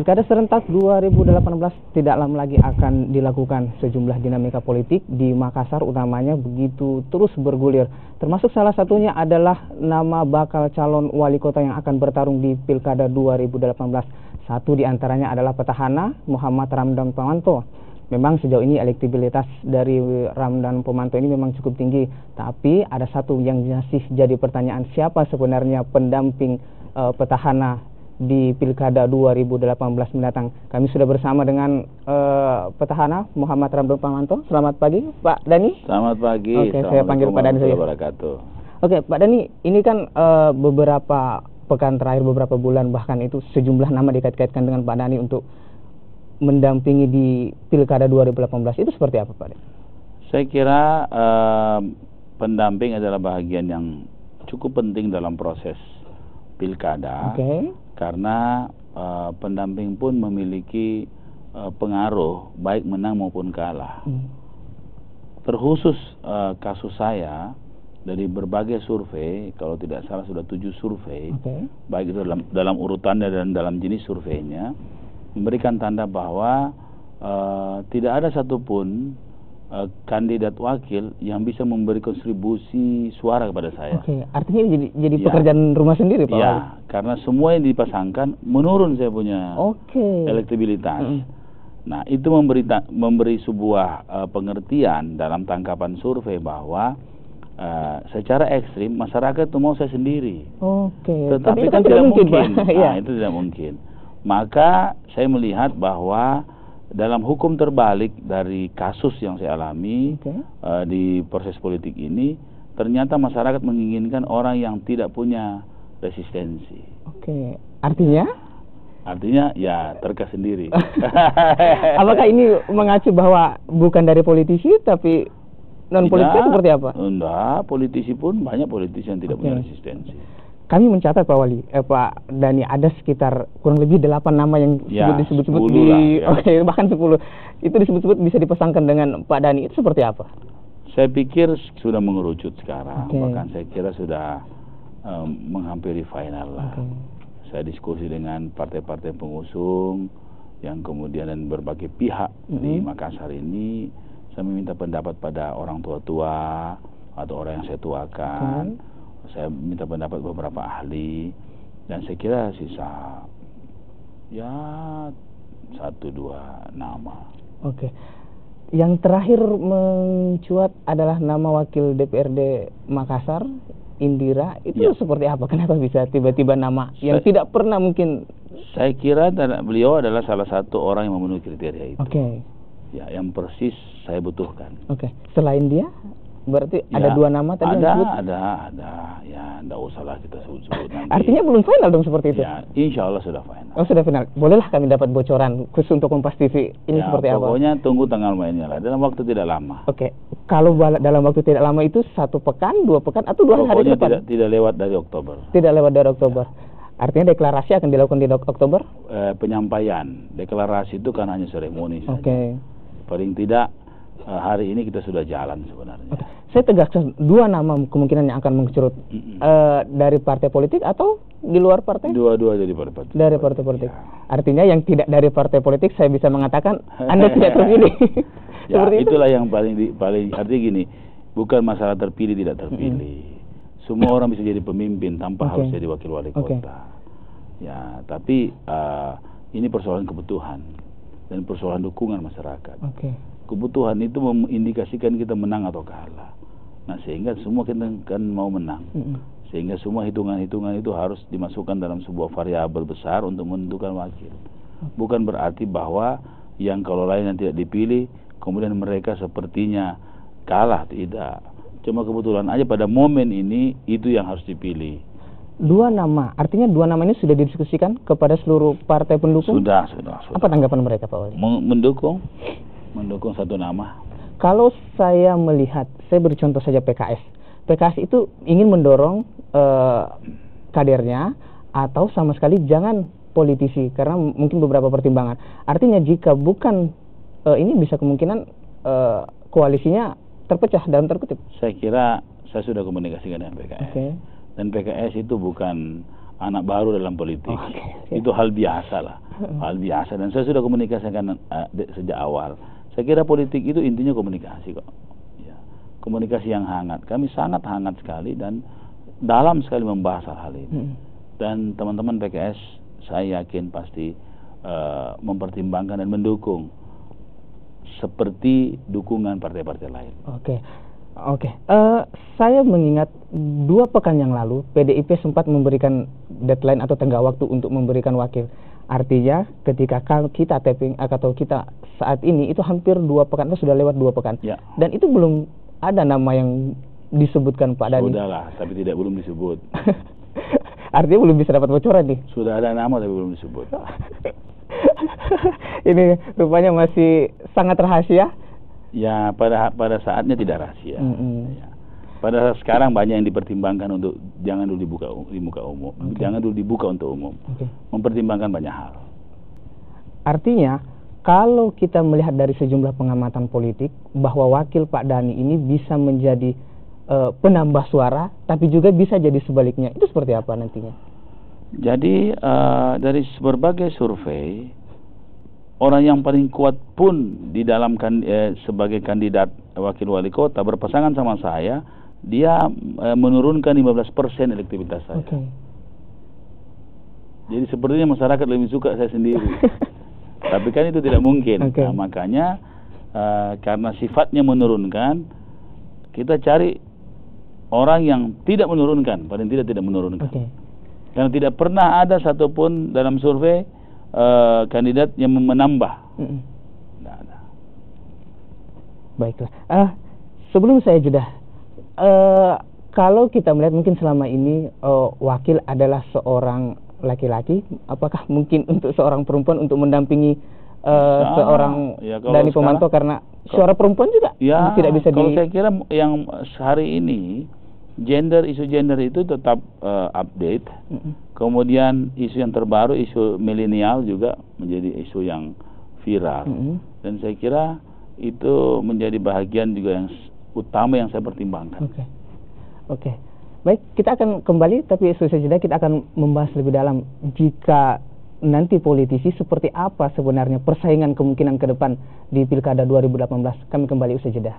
Pilkada serentak 2018 tidak lama lagi akan dilakukan. Sejumlah dinamika politik di Makassar utamanya begitu terus bergulir. Termasuk salah satunya adalah nama bakal calon wali kota yang akan bertarung di Pilkada 2018. Satu di antaranya adalah petahana Muhammad Ramdan Pomanto. Memang sejauh ini elektabilitas dari Ramdan Pomanto ini memang cukup tinggi. Tapi ada satu yang masih jadi pertanyaan, siapa sebenarnya pendamping petahana di Pilkada 2018 mendatang. Kami sudah bersama dengan petahana Muhammad Ramdan Pomanto. Selamat pagi, Pak Dani. Selamat pagi. Oke, saya panggil Pak Dani saja. Oke, Pak Dani, ini kan beberapa pekan terakhir, beberapa bulan bahkan itu sejumlah nama dikait-kaitkan dengan Pak Dani untuk mendampingi di Pilkada 2018. Itu seperti apa, Pak Dani? Saya kira pendamping adalah bagian yang cukup penting dalam proses pilkada. Karena pendamping pun memiliki pengaruh baik menang maupun kalah. Terkhusus kasus saya dari berbagai survei, kalau tidak salah sudah 7 survei, baik itu dalam urutannya dan dalam jenis surveinya, memberikan tanda bahwa tidak ada satupun kandidat wakil yang bisa memberi kontribusi suara kepada saya. Oke, artinya jadi pekerjaan rumah sendiri, Pak? Ya, karena semua yang dipasangkan menurun saya punya elektabilitas. Nah, itu memberi sebuah pengertian dalam tangkapan survei bahwa secara ekstrim masyarakat itu mau saya sendiri. Tetapi kan tidak mungkin. Nah, itu tidak mungkin. Maka saya melihat bahwa dalam hukum terbalik dari kasus yang saya alami di proses politik ini, ternyata masyarakat menginginkan orang yang tidak punya resistensi. Artinya? Artinya ya terka sendiri. Apakah ini mengacu bahwa bukan dari politisi tapi non politik seperti apa? Enggak, politisi pun banyak politisi yang tidak punya resistensi. Kami mencatat Pak Dani, ada sekitar kurang lebih 8 nama yang disebut-sebut bahkan 10 itu disebut-sebut bisa dipasangkan dengan Pak Dani. Itu seperti apa? Saya pikir sudah mengerucut sekarang, bahkan saya kira sudah menghampiri final lah. Saya diskusi dengan partai-partai pengusung yang kemudian dan berbagai pihak di Makassar ini. Saya meminta pendapat pada orang tua-tua atau orang yang saya tuakan. Saya minta pendapat beberapa ahli dan saya kira sisa 1-2 nama. Yang terakhir mencuat adalah nama wakil DPRD Makassar, Indira. Itu seperti apa? Kenapa bisa tiba-tiba nama yang tidak pernah mungkin? Saya kira beliau adalah salah satu orang yang memenuhi kriteria itu. Ya, yang persis saya butuhkan. Selain dia? Berarti ada 2 nama tadi yang disebut? Ada. Ya, enggak usahlah kita sebut-sebut nanti. Artinya belum final dong seperti itu? Ya, insya Allah sudah final. Oh, sudah final. Bolehlah kami dapat bocoran khusus untuk Kompas TV ini seperti apa? Pokoknya tunggu tanggal mainnya lah, dalam waktu tidak lama. Kalau dalam waktu tidak lama itu 1 pekan, 2 pekan, atau 2 hari ke depan? Pokoknya tidak lewat dari Oktober. Tidak lewat dari Oktober. Artinya deklarasi akan dilakukan di Oktober? Penyampaian. Deklarasi itu kan hanya seremoni saja. Paling tidak hari ini kita sudah jalan sebenarnya. Saya tegaskan 2 nama kemungkinan yang akan mengerucut dari partai politik atau di luar partai? Dua-dua dari partai politik. Dari partai politik. Artinya yang tidak dari partai politik saya bisa mengatakan Anda tidak terpilih. Itulah yang paling artinya gini, bukan masalah terpilih tidak terpilih. Semua orang bisa jadi pemimpin tanpa harus jadi wakil wali kota. Ya, tapi ini persoalan kebutuhan dan persoalan dukungan masyarakat. Kebutuhan itu mengindikasikan kita menang atau kalah. Nah, sehingga semua kita kan mau menang. Sehingga semua hitungan-hitungan itu harus dimasukkan dalam sebuah variabel besar untuk menentukan wakil. Bukan berarti bahwa yang kalau lain yang tidak dipilih, kemudian mereka sepertinya kalah, tidak. Cuma kebetulan aja pada momen ini itu yang harus dipilih. 2 nama, artinya 2 nama ini sudah didiskusikan kepada seluruh partai pendukung? Sudah. Apa tanggapan mereka, Pak Wali? Mendukung 1 nama. Kalau saya melihat, saya beri contoh saja PKS. PKS itu ingin mendorong kadernya atau sama sekali jangan politisi karena mungkin beberapa pertimbangan. Artinya jika bukan ini bisa kemungkinan koalisinya terpecah dalam terkutip. Saya kira saya sudah komunikasikan dengan PKS. Dan PKS itu bukan anak baru dalam politik. Itu hal biasa lah, hal biasa. Dan saya sudah komunikasikan sejak awal. Saya kira politik itu intinya komunikasi kok. Ya, komunikasi yang hangat. Kami sangat hangat sekali dan dalam sekali membahas hal ini. Dan teman-teman PKS saya yakin pasti mempertimbangkan dan mendukung seperti dukungan partai-partai lain. Saya mengingat 2 pekan yang lalu PDIP sempat memberikan deadline atau tenggat waktu untuk memberikan wakil. Artinya ketika kita tapping atau kita saat ini itu hampir 2 pekan, itu sudah lewat 2 pekan. Ya. Dan itu belum ada nama yang disebutkan Pak Dhani. Sudahlah, tapi belum disebut. Artinya belum bisa dapat bocoran nih. Sudah ada nama tapi belum disebut. Ini rupanya masih sangat rahasia. Ya, pada saatnya tidak rahasia. Ya. Pada sekarang banyak yang dipertimbangkan untuk jangan dulu dibuka di muka umum, jangan dulu dibuka untuk umum. Mempertimbangkan banyak hal. Artinya kalau kita melihat dari sejumlah pengamatan politik bahwa wakil Pak Dhani ini bisa menjadi penambah suara, tapi juga bisa jadi sebaliknya. Itu seperti apa nantinya? Jadi dari berbagai survei, orang yang paling kuat pun di dalam sebagai kandidat wakil wali kota berpasangan sama saya, dia menurunkan 15% elektivitas saya. Jadi sepertinya masyarakat lebih suka saya sendiri. Tapi kan itu tidak mungkin. Nah, makanya karena sifatnya menurunkan, kita cari orang yang tidak menurunkan, paling tidak menurunkan. Karena tidak pernah ada satupun dalam survei kandidat yang menambah. Tidak ada. Baiklah. Sebelum saya jeda, kalau kita melihat mungkin selama ini wakil adalah seorang laki-laki, apakah mungkin untuk seorang perempuan untuk mendampingi seorang Dhani Pomanto, karena suara perempuan juga tidak bisa kalau saya kira yang hari ini isu gender itu tetap update. Kemudian isu yang terbaru, isu milenial juga menjadi isu yang viral. Dan saya kira itu menjadi bahagian juga yang utama yang saya pertimbangkan. Baik, kita akan kembali, tapi sesuai jeda kita akan membahas lebih dalam jika nanti politisi seperti apa sebenarnya persaingan kemungkinan ke depan di Pilkada 2018. Kami kembali usai jeda.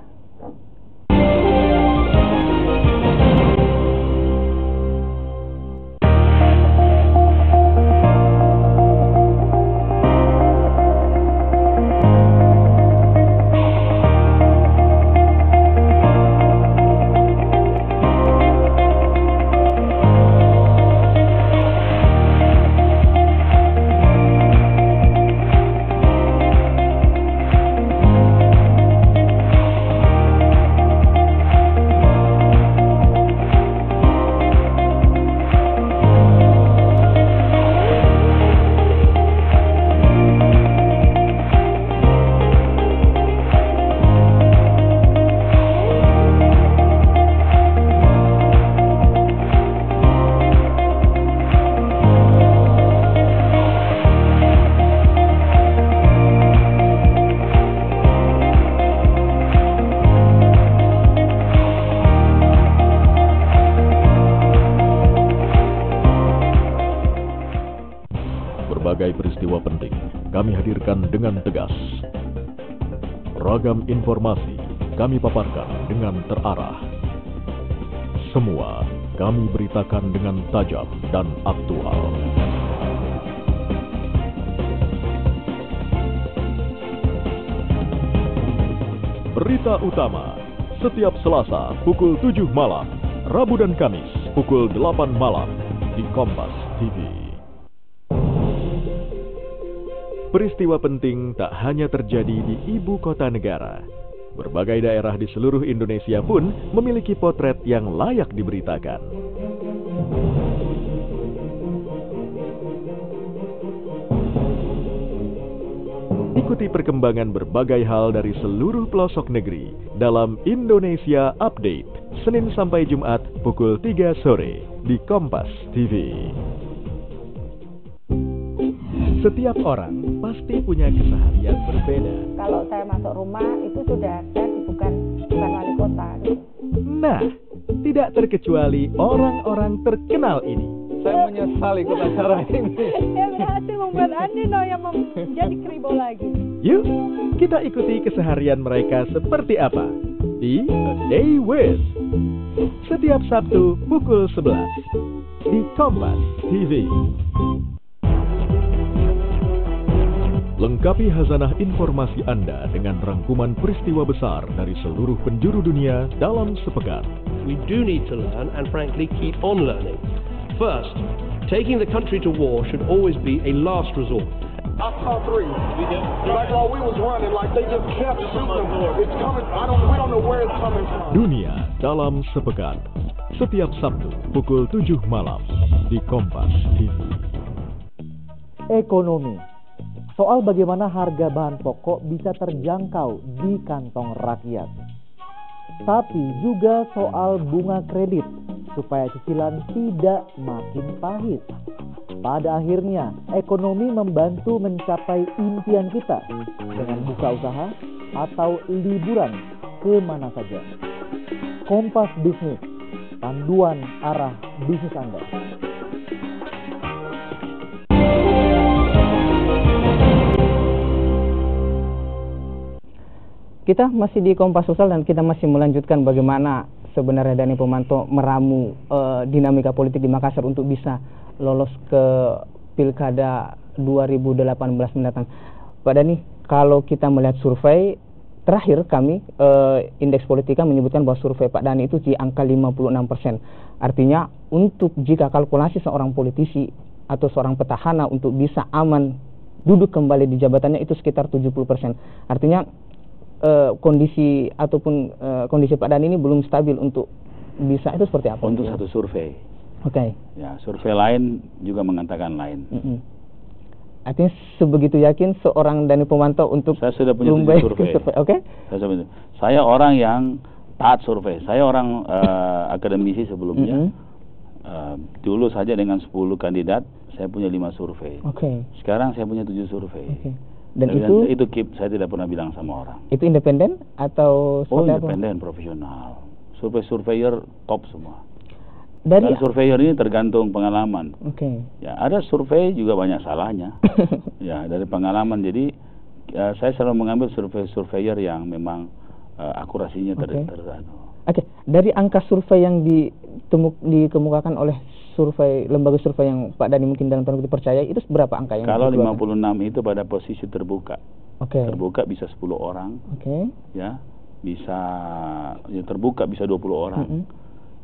Berbagai peristiwa penting kami hadirkan dengan tegas. Ragam informasi kami paparkan dengan terarah. Semua kami beritakan dengan tajam dan aktual. Berita utama setiap Selasa pukul 7 malam, Rabu dan Kamis pukul 8 malam di Kompas TV. Peristiwa penting tak hanya terjadi di ibu kota negara. Berbagai daerah di seluruh Indonesia pun memiliki potret yang layak diberitakan. Ikuti perkembangan berbagai hal dari seluruh pelosok negeri dalam Indonesia Update, Senin sampai Jumat pukul 3 sore di Kompas TV. Setiap orang pasti punya keseharian berbeda. Kalau saya masuk rumah itu sudah saya bukan wali kota. Nah, tidak terkecuali orang-orang terkenal ini. Saya menyesal ikut acara ini. Yang berhasil membuat Andino yang menjadi kribo lagi. Yuk, kita ikuti keseharian mereka seperti apa di A Day With. Setiap Sabtu pukul 11 di Kompas TV. Lengkapi khazanah informasi Anda dengan rangkuman peristiwa besar dari seluruh penjuru dunia dalam sepekan. We do need to learn and frankly keep on learning. First, taking the country to war should always be a last resort. I saw three. Like while we was running, like they just kept shooting. It's coming. We don't know where it's coming from. Dunia dalam sepekan. Setiap Sabtu pukul 7 malam di Kompas TV. Ekonomi. Soal bagaimana harga bahan pokok bisa terjangkau di kantong rakyat. Tapi juga soal bunga kredit supaya cicilan tidak makin pahit. Pada akhirnya, ekonomi membantu mencapai impian kita dengan buka usaha atau liburan kemana saja. Kompas Bisnis, panduan arah bisnis Anda. Kita masih di Kompas Sosial dan kita masih melanjutkan bagaimana sebenarnya Dhani Pomanto meramu dinamika politik di Makassar untuk bisa lolos ke Pilkada 2018 mendatang. Pak Dhani, kalau kita melihat survei terakhir kami, Indeks Politika menyebutkan bahwa survei Pak Dhani itu di angka 56%. Artinya untuk jika kalkulasi seorang politisi atau seorang petahana untuk bisa aman duduk kembali di jabatannya itu sekitar 70%. Artinya kondisi ataupun kondisi Pak Dhani ini belum stabil untuk bisa, itu seperti apa? Untuk satu survei. Oke. Ya, survei lain juga mengatakan lain. Artinya sebegitu yakin seorang Dhani Pomanto untuk saya sudah punya 7 survei. Oke. Saya orang yang taat survei. Saya orang akademisi sebelumnya. Dulu saja dengan 10 kandidat saya punya 5 survei. Oke. Sekarang saya punya 7 survei. Oke. Dan itu keep, saya tidak pernah bilang sama orang. Itu independen atau independen, profesional. Surveyor top semua. Dan surveyor ini tergantung pengalaman. Oke. Ya, ada survei juga banyak salahnya. Ya, dari pengalaman. Jadi saya selalu mengambil surveyor yang memang akurasinya Oke. Dari angka survei yang dikemukakan oleh lembaga survei yang Pak Dhani mungkin dalam tanda kutip percaya, itu berapa angka yang kalau 56 itu pada posisi terbuka. Terbuka bisa 10 orang. Ya, bisa terbuka bisa 20 orang.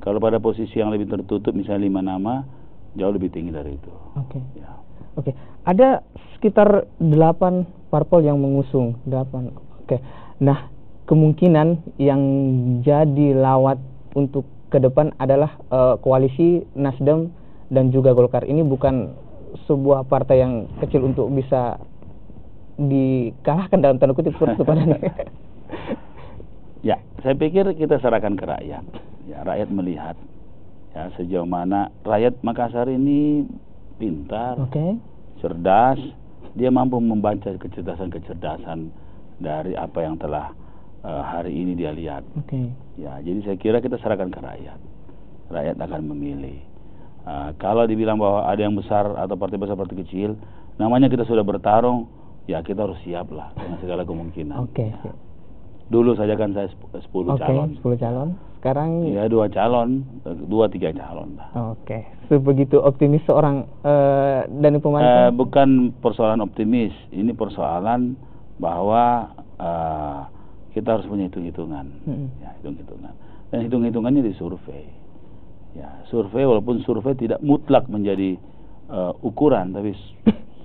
Kalau pada posisi yang lebih tertutup misalnya 5 nama, jauh lebih tinggi dari itu. Ya. Ada sekitar 8 parpol yang mengusung 8. Nah, kemungkinan yang jadi lawat untuk ke depan adalah koalisi Nasdem dan juga Golkar. Ini bukan sebuah partai yang kecil untuk bisa dikalahkan dalam tanda kutip seperti itu. Ya, saya pikir kita serahkan ke rakyat. Ya, rakyat melihat ya sejauh mana rakyat Makassar ini pintar, cerdas, dia mampu membaca kecerdasan dari apa yang telah hari ini dia lihat. Ya, jadi saya kira kita serahkan ke rakyat. Rakyat akan memilih. Kalau dibilang bahwa ada yang besar atau partai besar partai kecil, namanya kita sudah bertarung, ya kita harus siap lah dengan segala kemungkinan. Ya. Dulu saja kan saya 10 calon. 10 calon. Sekarang ya 2 calon, 2-3 calon lah. Sebegitu optimis seorang Dhani Pomanto? Bukan persoalan optimis, ini persoalan bahwa kita harus punya hitung-hitungan. Ya, hitung-hitungan. Dan hitung-hitungannya di survei. Ya, survei walaupun survei tidak mutlak menjadi ukuran, tapi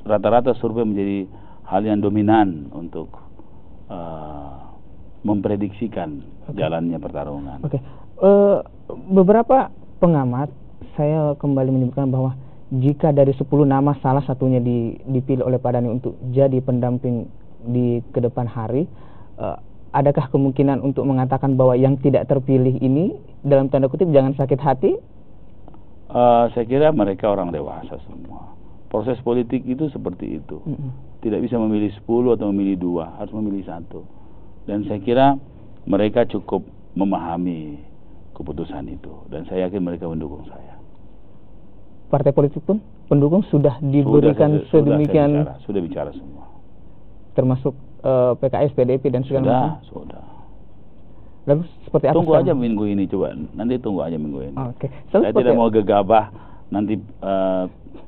rata-rata survei menjadi hal yang dominan untuk memprediksikan jalannya pertarungan. Beberapa pengamat saya kembali menyebutkan bahwa jika dari 10 nama salah satunya dipilih oleh Pak Dhani untuk jadi pendamping di kedepan hari, adakah kemungkinan untuk mengatakan bahwa yang tidak terpilih ini dalam tanda kutip jangan sakit hati? Saya kira mereka orang dewasa semua. Proses politik itu seperti itu. Tidak bisa memilih 10 atau memilih 2, harus memilih 1. Dan saya kira mereka cukup memahami keputusan itu. Dan saya yakin mereka mendukung saya. partai politik pun pendukung sudah diberikan sedemikian. Sudah bicara semua. Termasuk PKS, PDIP dan segala macam. Sudah. Lalu seperti apa? Tunggu aja minggu ini, coba. Nanti tunggu aja minggu ini. Oke. Saya tidak mau gegabah nanti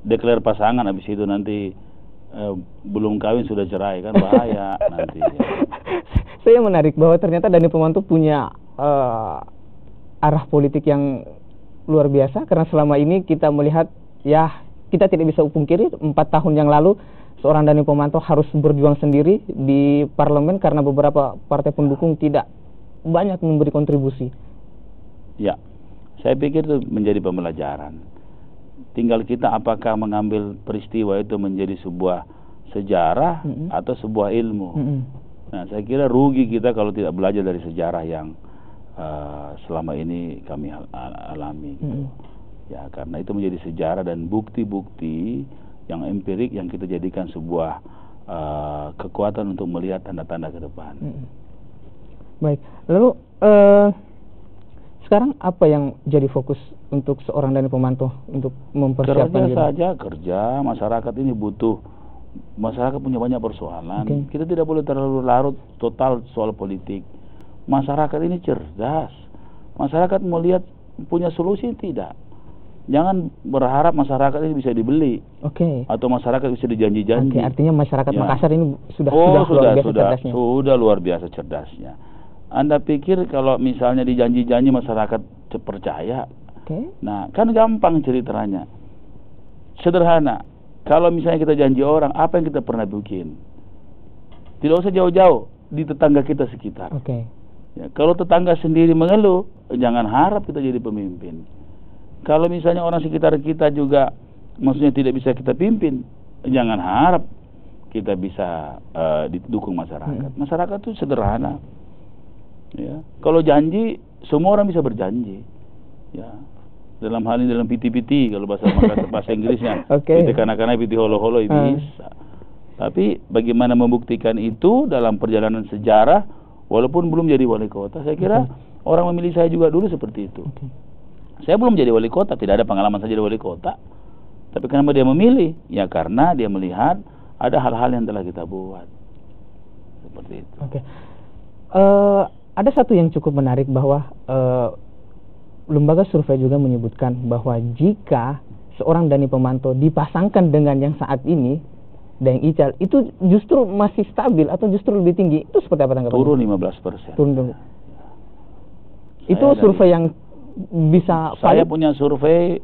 deklar pasangan, habis itu nanti belum kawin sudah cerai, kan bahaya nanti. Saya menarik bahwa ternyata Dani Pomanto punya arah politik yang luar biasa, karena selama ini kita melihat, ya kita tidak bisa pungkiri 4 tahun yang lalu seorang Dani Pomanto harus berjuang sendiri di parlemen karena beberapa partai pendukung tidak banyak memberi kontribusi. Ya, saya pikir itu menjadi pembelajaran. Tinggal kita apakah mengambil peristiwa itu menjadi sebuah sejarah atau sebuah ilmu. Nah, saya kira rugi kita kalau tidak belajar dari sejarah yang selama ini kami alami. Gitu. Ya, karena itu menjadi sejarah dan bukti-bukti yang empirik yang kita jadikan sebuah kekuatan untuk melihat tanda-tanda ke depan. Baik, lalu sekarang apa yang jadi fokus untuk seorang Dani Pomanto untuk mempersiapkan kerja saja, kerja. Masyarakat ini butuh, masyarakat punya banyak persoalan. Kita tidak boleh terlalu larut total soal politik. Masyarakat ini cerdas. Masyarakat mau lihat punya solusi tidak. Jangan berharap masyarakat ini bisa dibeli. Atau masyarakat bisa dijanji-janji. Artinya masyarakat Makassar ini sudah luar biasa cerdasnya. Anda pikir kalau misalnya dijanji-janji masyarakat percaya? Nah, kan gampang ceritanya. Sederhana. Kalau misalnya kita janji orang, apa yang kita pernah bikin? Tidak usah jauh-jauh, di tetangga kita sekitar. Ya, kalau tetangga sendiri mengeluh, jangan harap kita jadi pemimpin. Kalau misalnya orang sekitar kita juga maksudnya tidak bisa kita pimpin, jangan harap kita bisa didukung masyarakat. Masyarakat itu sederhana. Ya, kalau janji semua orang bisa berjanji. Ya, dalam hal ini dalam piti-piti kalau bahasa Inggrisnya, piti kanak-kanak, piti holo-holo itu bisa. Tapi bagaimana membuktikan itu dalam perjalanan sejarah, walaupun belum jadi wali kota, saya kira orang memilih saya juga dulu seperti itu. Saya belum jadi wali kota, tidak ada pengalaman saya jadi wali kota. Tapi kenapa dia memilih? Ya karena dia melihat ada hal-hal yang telah kita buat. Seperti itu. Ada satu yang cukup menarik bahwa lembaga survei juga menyebutkan bahwa jika seorang Dani Pomanto dipasangkan dengan yang saat ini, Daeng Ical, itu justru masih stabil atau justru lebih tinggi. Itu seperti apa tanggapannya? Turun 15%. Turun. Itu survei yang bisa... Saya punya survei,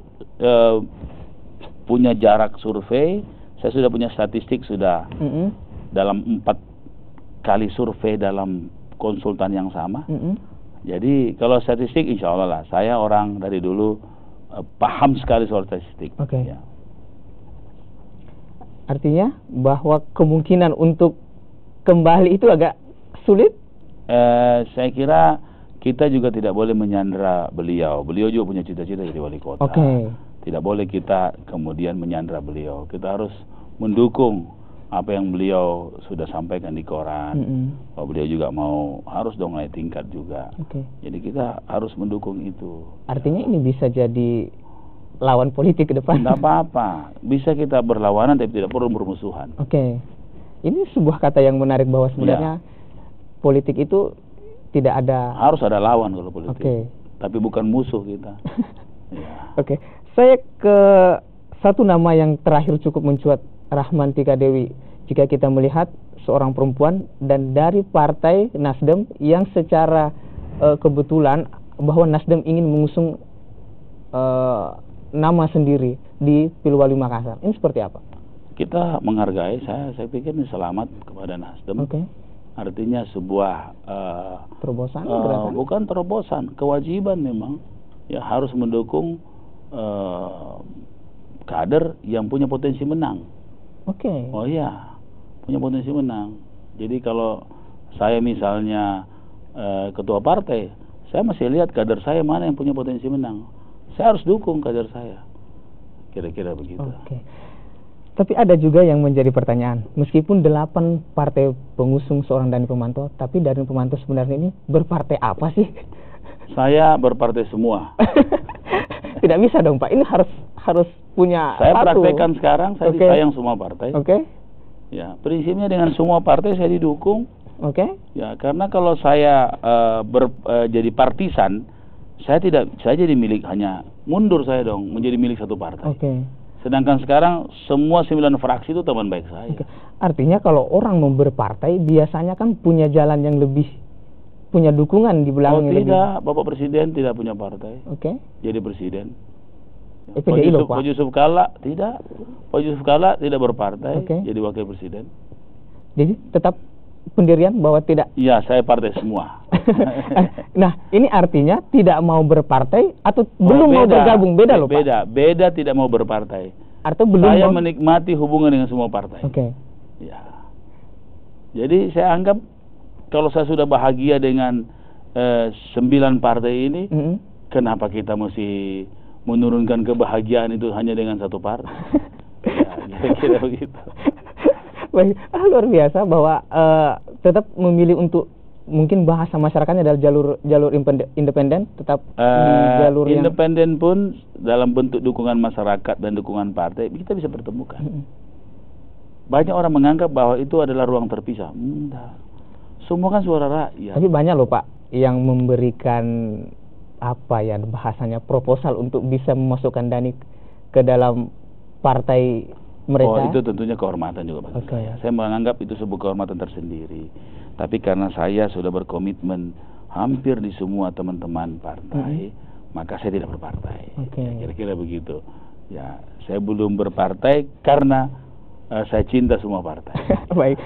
punya jarak survei, saya sudah punya statistik sudah dalam 4 kali survei dalam konsultan yang sama. Jadi kalau statistik insya Allah lah, saya orang dari dulu paham sekali soal statistik. Ya. Artinya bahwa kemungkinan untuk kembali itu agak sulit? Saya kira kita juga tidak boleh menyandera beliau. Beliau juga punya cita-cita jadi wali kota. Tidak boleh kita kemudian menyandera beliau. Kita harus mendukung apa yang beliau sudah sampaikan di koran. Kalau beliau juga mau, harus dong naik tingkat juga. Jadi kita harus mendukung itu. Artinya ini bisa jadi lawan politik ke depan? Tidak apa-apa. Bisa kita berlawanan tapi tidak perlu bermusuhan. Ini sebuah kata yang menarik bahwa sebenarnya politik itu tidak ada... Harus ada lawan kalau politik. Tapi bukan musuh kita. Saya ke satu nama yang terakhir cukup mencuat, Rahmantika Dewi. Jika kita melihat seorang perempuan dan dari partai Nasdem yang secara kebetulan bahwa Nasdem ingin mengusung nama sendiri di Pilwali Makassar, ini seperti apa? Kita menghargai, saya pikir ini selamat kepada Nasdem. Artinya sebuah terobosan, bukan terobosan, kewajiban memang ya harus mendukung kader yang punya potensi menang. Oh iya, punya potensi menang. Jadi kalau saya misalnya ketua partai, saya masih lihat kader saya mana yang punya potensi menang. Saya harus dukung kader saya. Kira-kira begitu. Tapi ada juga yang menjadi pertanyaan, meskipun 8 partai pengusung seorang Dani Pomanto, tapi Dani Pomanto sebenarnya ini berpartai apa sih? Saya berpartai semua. Tidak bisa dong Pak, ini harus punya Saya satu. praktekkan sekarang, saya disayang semua partai. Ya, prinsipnya dengan semua partai saya didukung. Ya, karena kalau saya jadi partisan, saya jadi milik, hanya mundur saya dong menjadi milik satu partai. Sedangkan sekarang semua 9 fraksi itu teman baik saya. Artinya kalau orang mau berpartai biasanya kan punya jalan yang lebih, punya dukungan di belakangnya. Tidak, Bapak Presiden tidak punya partai. Jadi presiden. Pak Yusuf Kalla tidak. Pak Yusuf Kalla tidak berpartai, jadi wakil presiden. Jadi tetap pendirian bahwa tidak. Iya, saya partai semua. Nah, ini artinya tidak mau berpartai atau belum mau bergabung, beda loh Pak. Beda tidak mau berpartai. Atau belum saya menikmati hubungan dengan semua partai. Ya. Jadi saya anggap kalau saya sudah bahagia dengan 9 partai ini, kenapa kita mesti menurunkan kebahagiaan itu hanya dengan satu partai? Ya, kira-kira begitu. Baik, luar biasa bahwa tetap memilih untuk mungkin bahasa masyarakatnya adalah jalur independen, tetap di jalur independen pun dalam bentuk dukungan masyarakat dan dukungan partai kita bisa pertemukan. Banyak orang menganggap bahwa itu adalah ruang terpisah. Enggak. Semua kan suara rakyat. Tapi banyak loh Pak yang memberikan apa ya bahasanya proposal untuk bisa memasukkan Dhani ke dalam partai mereka. Oh, itu tentunya kehormatan juga bagi saya. Saya menganggap itu sebuah kehormatan tersendiri. Tapi karena saya sudah berkomitmen hampir di semua teman-teman partai, maka saya tidak berpartai. Kira-kira begitu. Ya, saya belum berpartai karena saya cinta semua partai. Baik.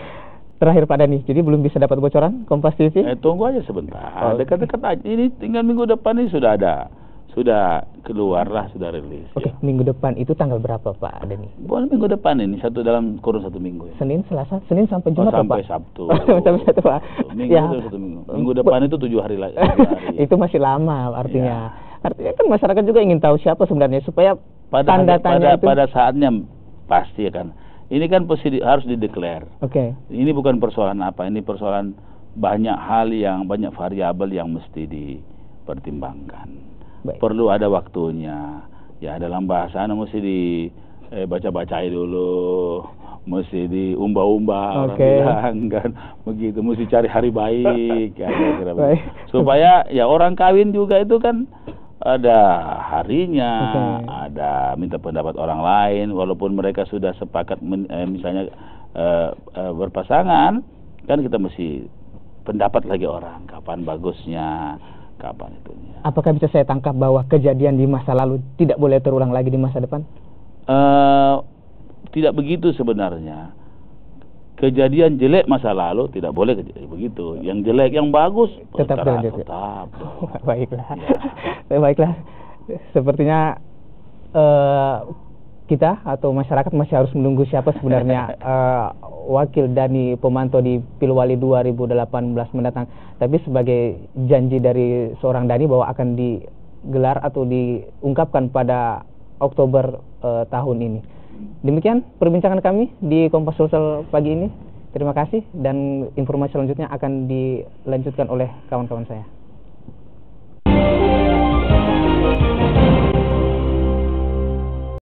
Terakhir Pak Dhani, jadi belum bisa dapat bocoran Kompas TV? Tunggu aja sebentar. Dekat-dekat aja. Ini tinggal minggu depan ini sudah ada. Sudah keluar lah, sudah rilis. Minggu depan itu tanggal berapa Pak Dhani? Bukan minggu depan ini, dalam kurun 1 minggu. Ya. Senin, Selasa, Senin sampai Jumat sampai Pak? Sabtu. Sampai Sabtu Pak. Minggu itu 1 minggu. Minggu depan itu 7 hari lagi. Itu masih lama artinya. Artinya kan masyarakat juga ingin tahu siapa sebenarnya supaya tanda tanya itu. Pada saatnya pasti kan. Ini kan harus dideklar. Ini bukan persoalan apa, ini persoalan banyak hal yang banyak variabel yang mesti dipertimbangkan. Perlu ada waktunya. Ya dalam bahasa mesti dibaca-bacai dulu, mesti diumba-umba orang bilang kan begitu, mesti cari hari baik ya, kira-kira supaya ya orang kawin juga itu kan ada harinya, ada minta pendapat orang lain walaupun mereka sudah sepakat misalnya berpasangan, kan kita mesti pendapat lagi orang kapan bagusnya, kapan itunya. Apakah bisa saya tangkap bahwa kejadian di masa lalu tidak boleh terulang lagi di masa depan? Tidak begitu sebenarnya. Kejadian jelek masa lalu tidak boleh begitu. Yang jelek, yang bagus tetap. Baiklah. Baiklah. Sepertinya kita atau masyarakat masih harus menunggu siapa sebenarnya wakil Dhani Pomanto di Pilwali 2018 mendatang. Tapi sebagai janji dari seorang Dhani bahwa akan digelar atau diungkapkan pada Oktober tahun ini. Demikian perbincangan kami di Kompas Sulsel pagi ini. Terima kasih dan informasi selanjutnya akan dilanjutkan oleh kawan-kawan saya.